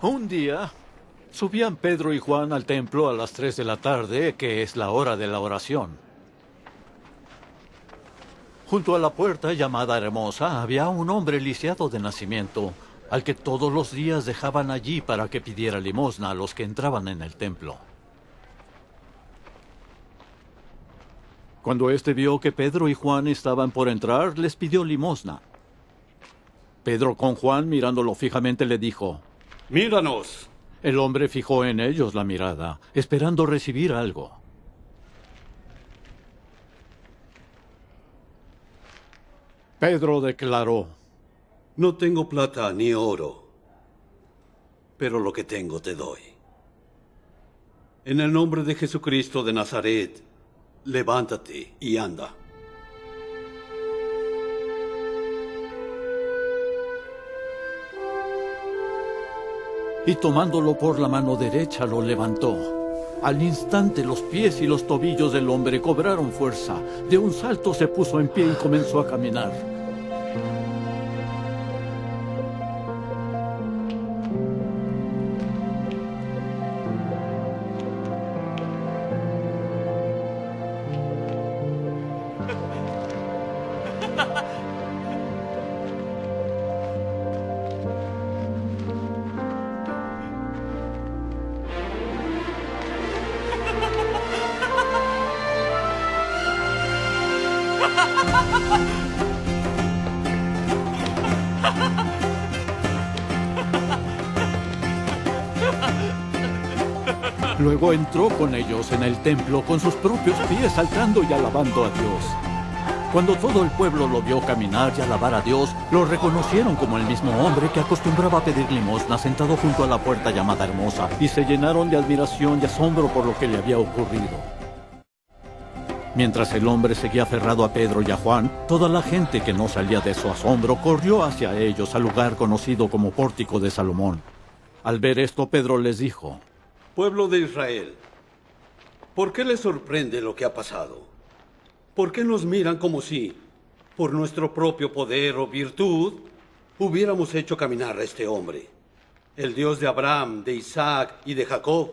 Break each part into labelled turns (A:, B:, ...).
A: Un día, subían Pedro y Juan al templo a las 3 de la tarde, que es la hora de la oración. Junto a la puerta llamada Hermosa había un hombre lisiado de nacimiento, al que todos los días dejaban allí para que pidiera limosna a los que entraban en el templo. Cuando éste vio que Pedro y Juan estaban por entrar, les pidió limosna. Pedro, con Juan mirándolo fijamente, le dijo:
B: ¡Míranos!
A: El hombre fijó en ellos la mirada, esperando recibir algo. Pedro declaró:
B: No tengo plata ni oro, pero lo que tengo te doy. En el nombre de Jesucristo de Nazaret, levántate y anda.
A: Y tomándolo por la mano derecha lo levantó. Al instante los pies y los tobillos del hombre cobraron fuerza. De un salto se puso en pie y comenzó a caminar. Luego entró con ellos en el templo con sus propios pies, saltando y alabando a Dios. Cuando todo el pueblo lo vio caminar y alabar a Dios, lo reconocieron como el mismo hombre que acostumbraba a pedir limosna sentado junto a la puerta llamada Hermosa, y se llenaron de admiración y asombro por lo que le había ocurrido. Mientras el hombre seguía aferrado a Pedro y a Juan, toda la gente que no salía de su asombro corrió hacia ellos al lugar conocido como Pórtico de Salomón. Al ver esto, Pedro les dijo:
B: Pueblo de Israel, ¿por qué les sorprende lo que ha pasado? ¿Por qué nos miran como si, por nuestro propio poder o virtud, hubiéramos hecho caminar a este hombre? El Dios de Abraham, de Isaac y de Jacob,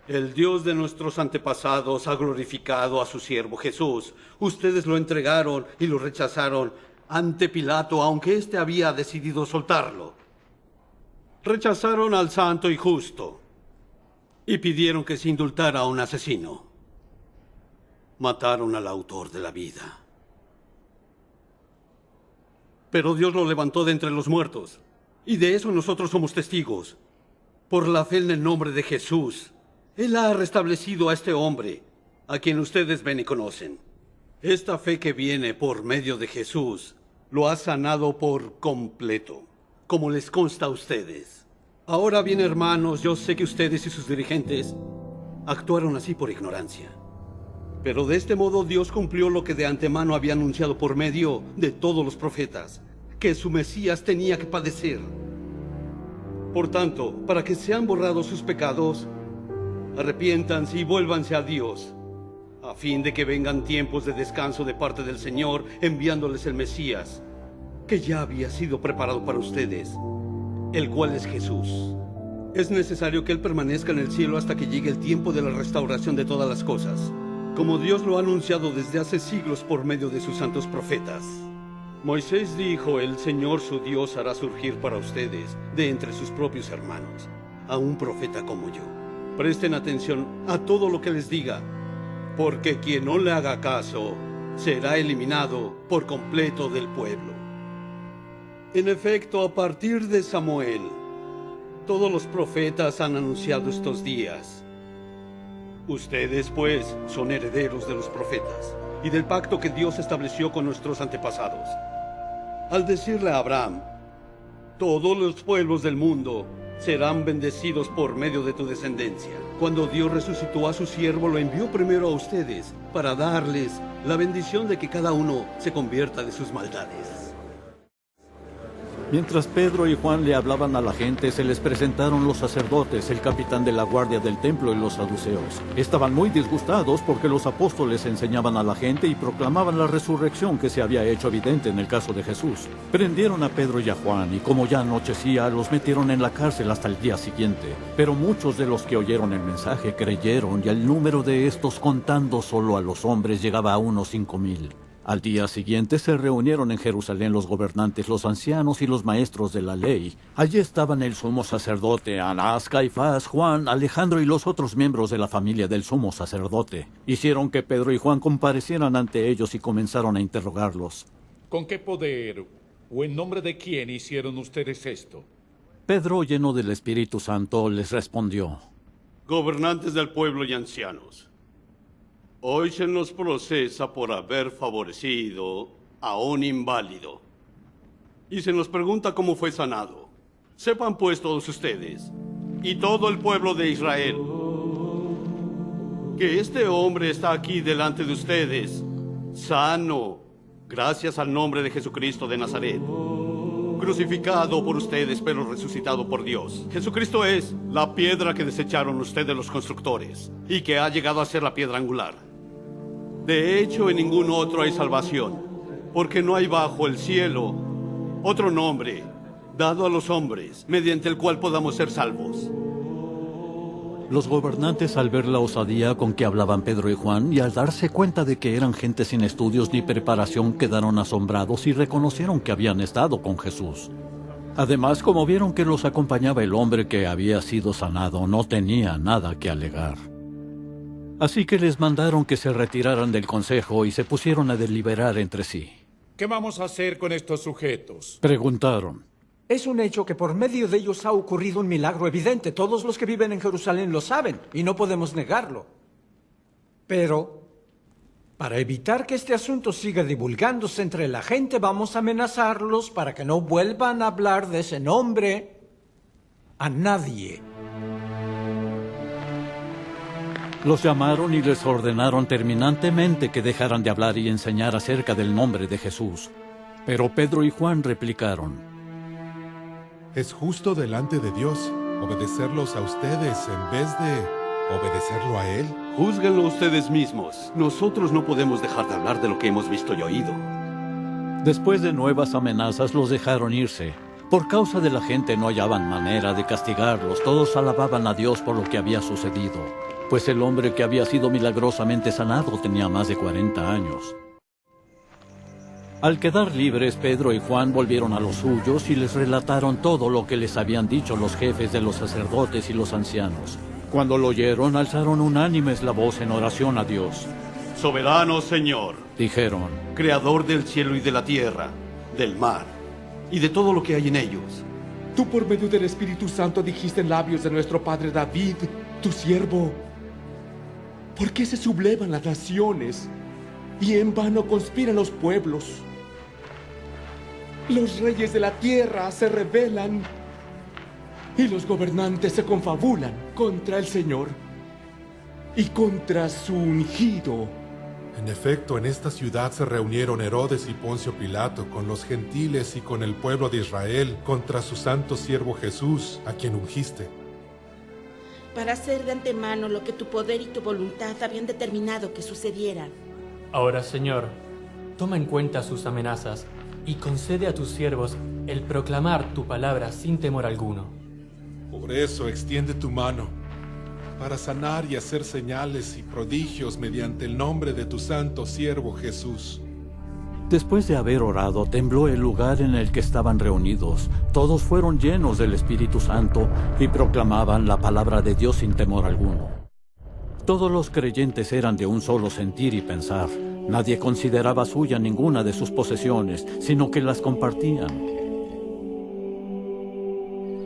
B: el Dios de nuestros antepasados, ha glorificado a su siervo Jesús. Ustedes lo entregaron y lo rechazaron ante Pilato, aunque éste había decidido soltarlo. Rechazaron al santo y justo y pidieron que se indultara a un asesino. Mataron al autor de la vida. Pero Dios lo levantó de entre los muertos, y de eso nosotros somos testigos. Por la fe en el nombre de Jesús, Él ha restablecido a este hombre, a quien ustedes ven y conocen. Esta fe que viene por medio de Jesús lo ha sanado por completo, como les consta a ustedes. Ahora bien, hermanos, yo sé que ustedes y sus dirigentes actuaron así por ignorancia. Pero de este modo Dios cumplió lo que de antemano había anunciado por medio de todos los profetas, que su Mesías tenía que padecer. Por tanto, para que sean borrados sus pecados, arrepiéntanse y vuélvanse a Dios, a fin de que vengan tiempos de descanso de parte del Señor, enviándoles el Mesías, que ya había sido preparado para ustedes, el cual es Jesús. Es necesario que Él permanezca en el cielo hasta que llegue el tiempo de la restauración de todas las cosas, como Dios lo ha anunciado desde hace siglos por medio de sus santos profetas. Moisés dijo: el Señor su Dios hará surgir para ustedes, de entre sus propios hermanos, a un profeta como yo. Presten atención a todo lo que les diga, porque quien no le haga caso será eliminado por completo del pueblo. En efecto, a partir de Samuel, todos los profetas han anunciado estos días. Ustedes, pues, son herederos de los profetas y del pacto que Dios estableció con nuestros antepasados. Al decirle a Abraham: todos los pueblos del mundo serán bendecidos por medio de tu descendencia. Cuando Dios resucitó a su siervo, lo envió primero a ustedes para darles la bendición de que cada uno se convierta de sus maldades.
A: Mientras Pedro y Juan le hablaban a la gente, se les presentaron los sacerdotes, el capitán de la guardia del templo y los saduceos. Estaban muy disgustados porque los apóstoles enseñaban a la gente y proclamaban la resurrección que se había hecho evidente en el caso de Jesús. Prendieron a Pedro y a Juan y como ya anochecía, los metieron en la cárcel hasta el día siguiente. Pero muchos de los que oyeron el mensaje creyeron y el número de estos, contando solo a los hombres, llegaba a unos 5,000. Al día siguiente se reunieron en Jerusalén los gobernantes, los ancianos y los maestros de la ley. Allí estaban el sumo sacerdote, Anás, Caifás, Juan, Alejandro y los otros miembros de la familia del sumo sacerdote. Hicieron que Pedro y Juan comparecieran ante ellos y comenzaron a interrogarlos.
C: ¿Con qué poder o en nombre de quién hicieron ustedes esto?
A: Pedro, lleno del Espíritu Santo, les respondió:
B: Gobernantes del pueblo y ancianos, hoy se nos procesa por haber favorecido a un inválido. Y se nos pregunta cómo fue sanado. Sepan pues todos ustedes, y todo el pueblo de Israel, que este hombre está aquí delante de ustedes, sano, gracias al nombre de Jesucristo de Nazaret, crucificado por ustedes, pero resucitado por Dios. Jesucristo es la piedra que desecharon ustedes los constructores, y que ha llegado a ser la piedra angular. De hecho, en ningún otro hay salvación, porque no hay bajo el cielo otro nombre dado a los hombres mediante el cual podamos ser salvos.
A: Los gobernantes, al ver la osadía con que hablaban Pedro y Juan y al darse cuenta de que eran gente sin estudios ni preparación, quedaron asombrados y reconocieron que habían estado con Jesús. Además, como vieron que los acompañaba el hombre que había sido sanado, no tenía nada que alegar. Así que les mandaron que se retiraran del consejo y se pusieron a deliberar entre sí.
C: ¿Qué vamos a hacer con estos sujetos?
A: Preguntaron.
D: Es un hecho que por medio de ellos ha ocurrido un milagro evidente. Todos los que viven en Jerusalén lo saben y no podemos negarlo. Pero, para evitar que este asunto siga divulgándose entre la gente, vamos a amenazarlos para que no vuelvan a hablar de ese nombre a nadie.
A: Los llamaron y les ordenaron terminantemente que dejaran de hablar y enseñar acerca del nombre de Jesús. Pero Pedro y Juan replicaron:
E: Es justo delante de Dios obedecerlos a ustedes en vez de obedecerlo a Él.
B: Júzguenlo ustedes mismos. Nosotros no podemos dejar de hablar de lo que hemos visto y oído.
A: Después de nuevas amenazas, los dejaron irse. Por causa de la gente no hallaban manera de castigarlos. Todos alababan a Dios por lo que había sucedido, pues el hombre que había sido milagrosamente sanado tenía más de 40 años. Al quedar libres, Pedro y Juan volvieron a los suyos y les relataron todo lo que les habían dicho los jefes de los sacerdotes y los ancianos. Cuando lo oyeron, alzaron unánimes la voz en oración a Dios.
B: Soberano Señor,
A: Dijeron:
B: Creador del cielo y de la tierra, del mar y de todo lo que hay en ellos.
F: Tú por medio del Espíritu Santo dijiste en labios de nuestro padre David, tu siervo: ¿por qué se sublevan las naciones y en vano conspiran los pueblos? Los reyes de la tierra se rebelan y los gobernantes se confabulan contra el Señor y contra su ungido.
E: En efecto, en esta ciudad se reunieron Herodes y Poncio Pilato con los gentiles y con el pueblo de Israel contra su santo siervo Jesús, a quien ungiste.
G: Para hacer de antemano lo que tu poder y tu voluntad habían determinado que sucediera.
H: Ahora, Señor, toma en cuenta sus amenazas y concede a tus siervos el proclamar tu palabra sin temor alguno.
E: Por eso extiende tu mano, para sanar y hacer señales y prodigios mediante el nombre de tu santo siervo Jesús.
A: Después de haber orado, tembló el lugar en el que estaban reunidos. Todos fueron llenos del Espíritu Santo y proclamaban la palabra de Dios sin temor alguno. Todos los creyentes eran de un solo sentir y pensar. Nadie consideraba suya ninguna de sus posesiones, sino que las compartían.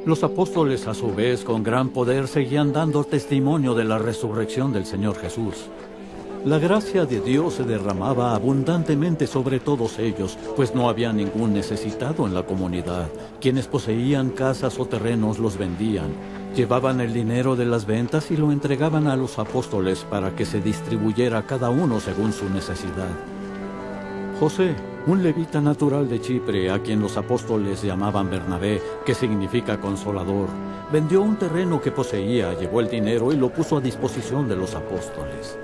A: Los apóstoles, a su vez, con gran poder, seguían dando testimonio de la resurrección del Señor Jesús. La gracia de Dios se derramaba abundantemente sobre todos ellos, pues no había ningún necesitado en la comunidad. Quienes poseían casas o terrenos los vendían, llevaban el dinero de las ventas y lo entregaban a los apóstoles para que se distribuyera cada uno según su necesidad. José, Un levita natural de Chipre, a quien los apóstoles llamaban Bernabé, que significa consolador, vendió un terreno que poseía, llevó el dinero y lo puso a disposición de los apóstoles.